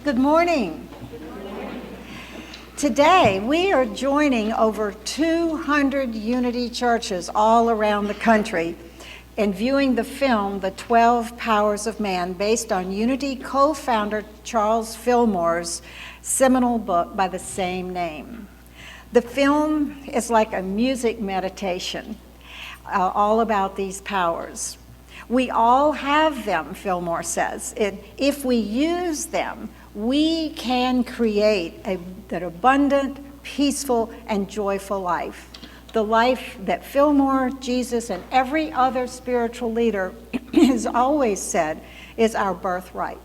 Good morning. Today, we are joining over 200 Unity churches all around the country in viewing the film, The 12 Powers of Man, based on Unity co-founder Charles Fillmore's seminal book by the same name. The film is like a music meditation, all about these powers. We all have them, Fillmore says. If we use them, we can create an abundant, peaceful, and joyful life. The life that Fillmore, Jesus, and every other spiritual leader has always said is our birthright.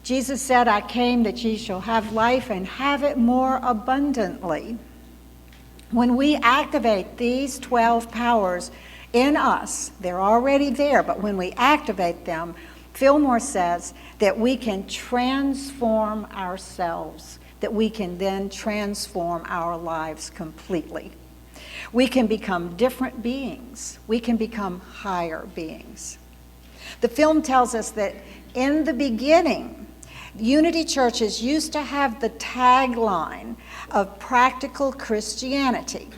Jesus said, "I came that ye shall have life and have it more abundantly." When we activate these 12 powers in us, they're already there, but when we activate them, Fillmore says that we can transform ourselves, that we can then transform our lives completely. We can become different beings. We can become higher beings. The film tells us that in the beginning, Unity churches used to have the tagline of practical Christianity,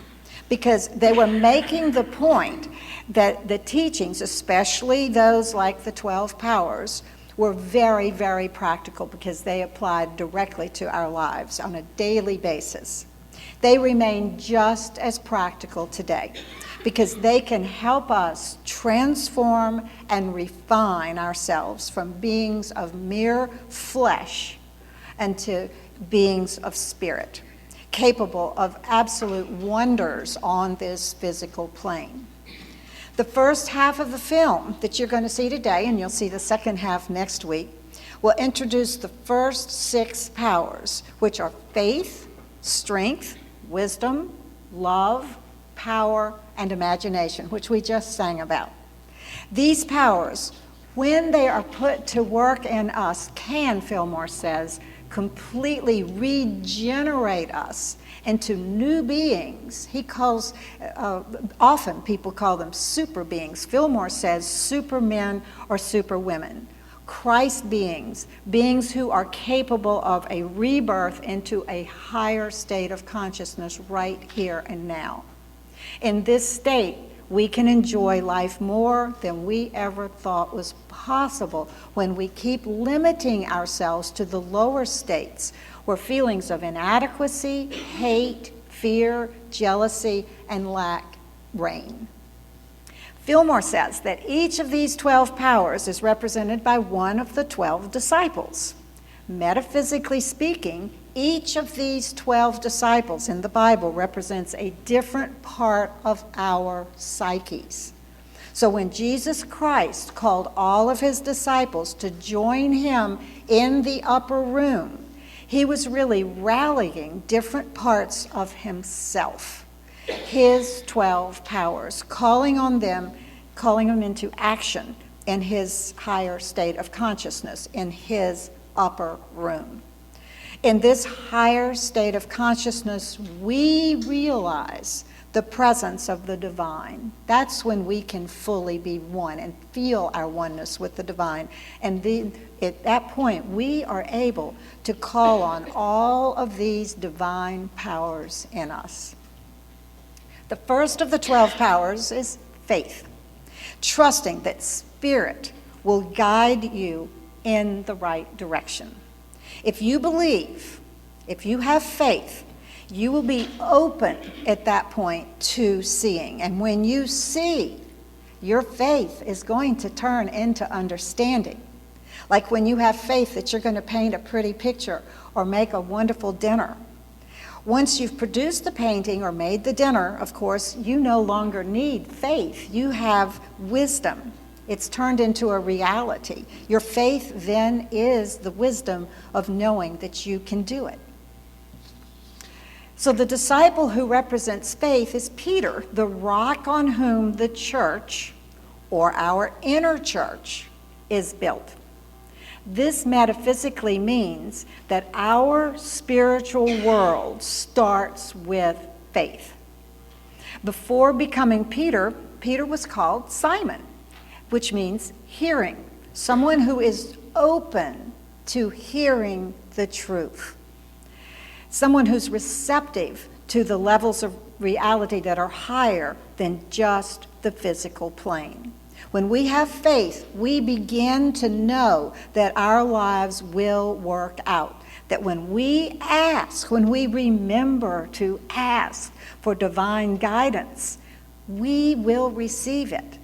because they were making the point that the teachings, especially those like the 12 powers, were very, very practical because they applied directly to our lives on a daily basis. They remain just as practical today because they can help us transform and refine ourselves from beings of mere flesh into beings of spirit, capable of absolute wonders on this physical plane. The first half of the film that you're going to see today, and you'll see the second half next week, will introduce the first 6 powers, which are faith, strength, wisdom, love, power, and imagination, which we just sang about. These powers, when they are put to work in us, can, Fillmore says, completely regenerate us into new beings. He calls, often people call them super beings. Fillmore says supermen or superwomen. Christ beings, beings who are capable of a rebirth into a higher state of consciousness right here and now. In this state, we can enjoy life more than we ever thought was possible when we keep limiting ourselves to the lower states where feelings of inadequacy, hate, fear, jealousy, and lack reign. Fillmore says that each of these 12 powers is represented by one of the 12 disciples. Metaphysically speaking, each of these 12 disciples in the Bible represents a different part of our psyches. So when Jesus Christ called all of his disciples to join him in the upper room, he was really rallying different parts of himself, his 12 powers, calling them into action in his higher state of consciousness, in his upper room. In this higher state of consciousness, we realize the presence of the divine. That's when we can fully be one and feel our oneness with the divine. And at that point, we are able to call on all of these divine powers in us. The first of the 12 powers is faith, trusting that Spirit will guide you in the right direction. If you believe, if you have faith, you will be open at that point to seeing. And when you see, your faith is going to turn into understanding. Like when you have faith that you're going to paint a pretty picture or make a wonderful dinner. Once you've produced the painting or made the dinner, of course, you no longer need faith. You have wisdom. It's turned into a reality. Your faith then is the wisdom of knowing that you can do it. So the disciple who represents faith is Peter, the rock on whom the church, or our inner church, is built. This metaphysically means that our spiritual world starts with faith. Before becoming Peter, Peter was called Simon, which means hearing, someone who is open to hearing the truth. Someone who's receptive to the levels of reality that are higher than just the physical plane. When we have faith, we begin to know that our lives will work out. That when we ask, when we remember to ask for divine guidance, we will receive it.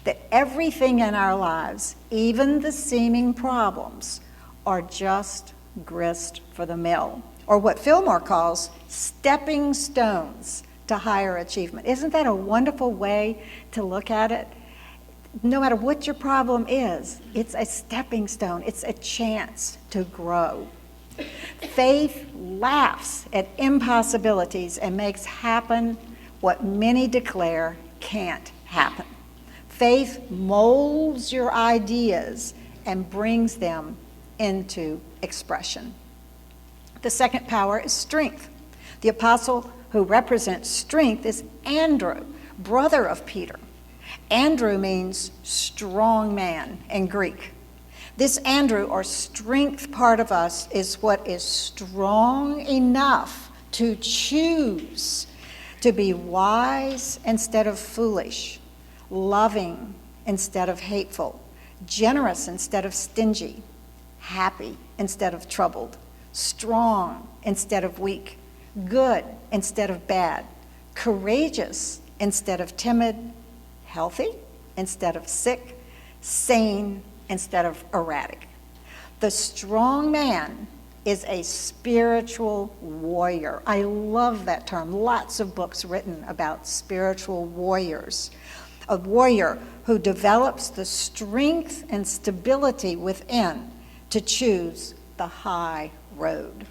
That everything in our lives, even the seeming problems, are just grist for the mill, or what Fillmore calls stepping stones to higher achievement. Isn't that a wonderful way to look at it? No matter what your problem is, it's a stepping stone. It's a chance to grow. Faith laughs at impossibilities and makes happen what many declare can't happen. Faith molds your ideas and brings them into expression. The second power is strength. The apostle who represents strength is Andrew, brother of Peter. Andrew means strong man in Greek. This Andrew, or strength part of us, is what is strong enough to choose to be wise instead of foolish, loving instead of hateful, generous instead of stingy, happy instead of troubled, strong instead of weak, good instead of bad, courageous instead of timid, healthy instead of sick, sane instead of erratic. The strong man is a spiritual warrior. I love that term. Lots of books written about spiritual warriors. A warrior who develops the strength and stability within to choose the high road.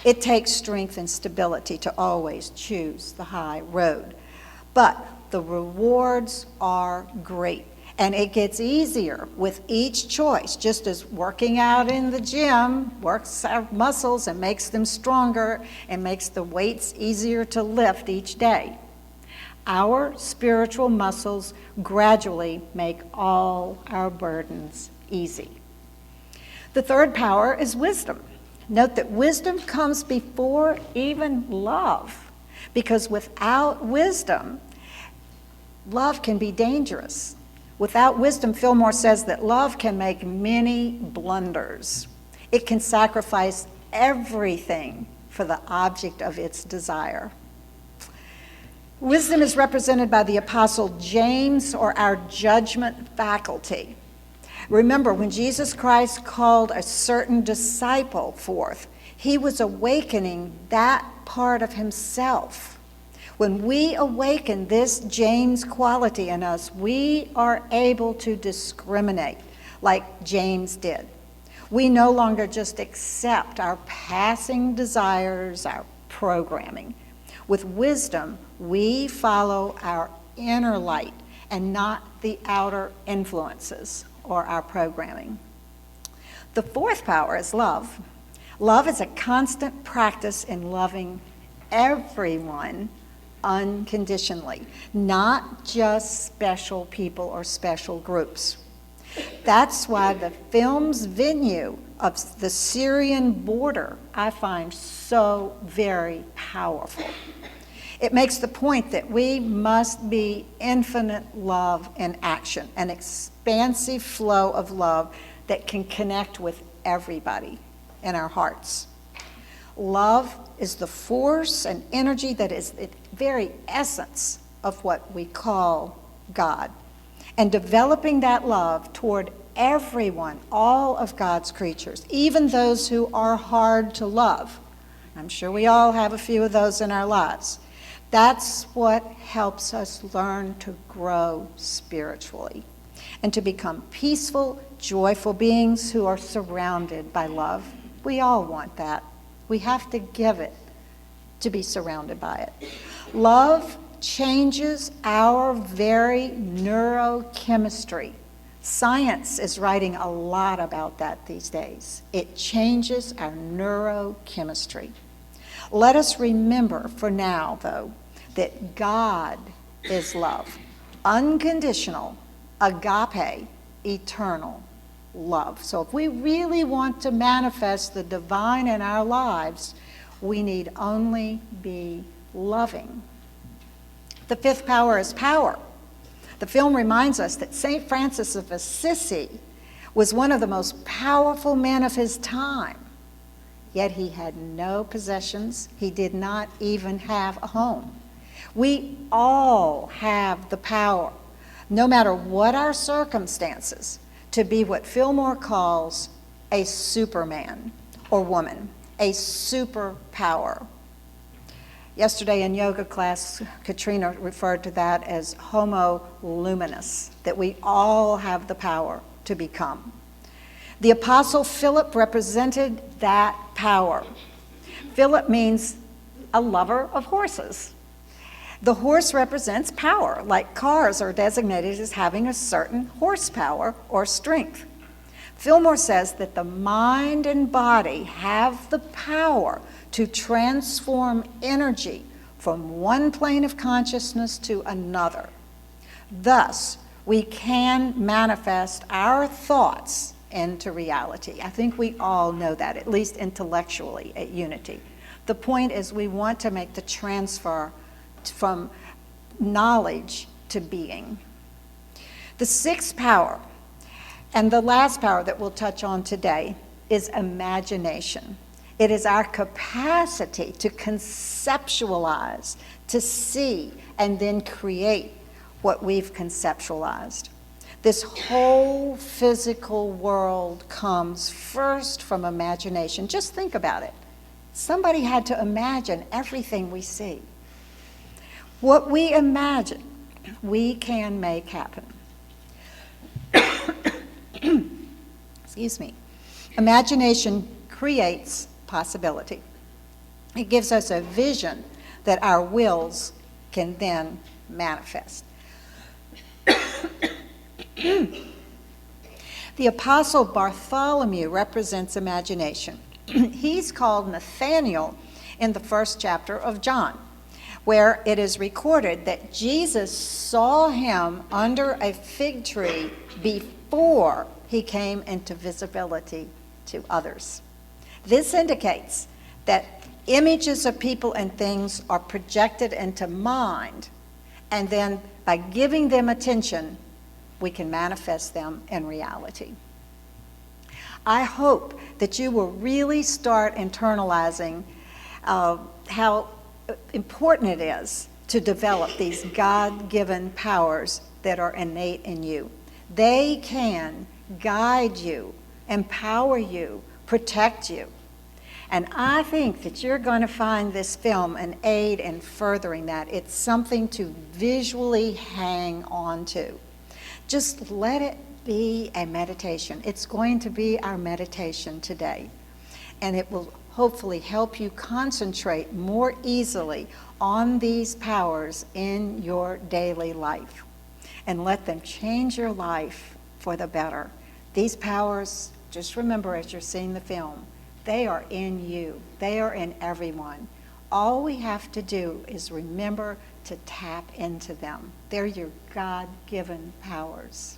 It takes strength and stability to always choose the high road. But the rewards are great. And it gets easier with each choice, just as working out in the gym works our muscles and makes them stronger and makes the weights easier to lift each day. Our spiritual muscles gradually make all our burdens easy. The third power is wisdom. Note that wisdom comes before even love, because without wisdom, love can be dangerous. Without wisdom, Fillmore says that love can make many blunders. It can sacrifice everything for the object of its desire. Wisdom is represented by the Apostle James, or our judgment faculty. Remember, when Jesus Christ called a certain disciple forth, he was awakening that part of himself. When we awaken this James quality in us, we are able to discriminate like James did. We no longer just accept our passing desires, our programming. With wisdom, we follow our inner light and not the outer influences or our programming. The fourth power is love. Love is a constant practice in loving everyone unconditionally, not just special people or special groups. That's why the film's venue of the Syrian border I find so very powerful. It makes the point that we must be infinite love in action, an expansive flow of love that can connect with everybody in our hearts. Love is the force and energy that is the very essence of what we call God. And developing that love toward everyone, all of God's creatures, even those who are hard to love. I'm sure we all have a few of those in our lives. That's what helps us learn to grow spiritually and to become peaceful, joyful beings who are surrounded by love. We all want that. We have to give it to be surrounded by it. Love changes our very neurochemistry. Science is writing a lot about that these days. It changes our neurochemistry. Let us remember for now, though, that God is love, unconditional, agape, eternal love. So if we really want to manifest the divine in our lives, we need only be loving. The fifth power is power. The film reminds us that St. Francis of Assisi was one of the most powerful men of his time, yet he had no possessions. He did not even have a home. We all have the power, no matter what our circumstances, to be what Fillmore calls a superman or woman, a superpower. Yesterday in yoga class, Katrina referred to that as homo luminous, that we all have the power to become. The Apostle Philip represented that power. Philip means a lover of horses. The horse represents power, like cars are designated as having a certain horsepower or strength. Fillmore says that the mind and body have the power to transform energy from one plane of consciousness to another. Thus, we can manifest our thoughts into reality. I think we all know that, at least intellectually at Unity. The point is we want to make the transfer from knowledge to being. The sixth power, and the last power that we'll touch on today, is imagination. It is our capacity to conceptualize, to see, and then create what we've conceptualized. This whole physical world comes first from imagination. Just think about it. Somebody had to imagine everything we see. What we imagine, we can make happen. Excuse me. Imagination creates possibility. It gives us a vision that our wills can then manifest. The Apostle Bartholomew represents imagination. He's called Nathaniel in the first chapter of John, where it is recorded that Jesus saw him under a fig tree before he came into visibility to others. This indicates that images of people and things are projected into mind, and then by giving them attention, we can manifest them in reality. I hope that you will really start internalizing how important it is to develop these God-given powers that are innate in you. They can guide you, empower you, protect you. And I think that you're going to find this film an aid in furthering that. It's something to visually hang on to. Just let it be a meditation. It's going to be our meditation today. And it will hopefully help you concentrate more easily on these powers in your daily life. And let them change your life for the better. These powers, just remember as you're seeing the film, they are in you. They are in everyone. All we have to do is remember to tap into them. They're your God-given powers.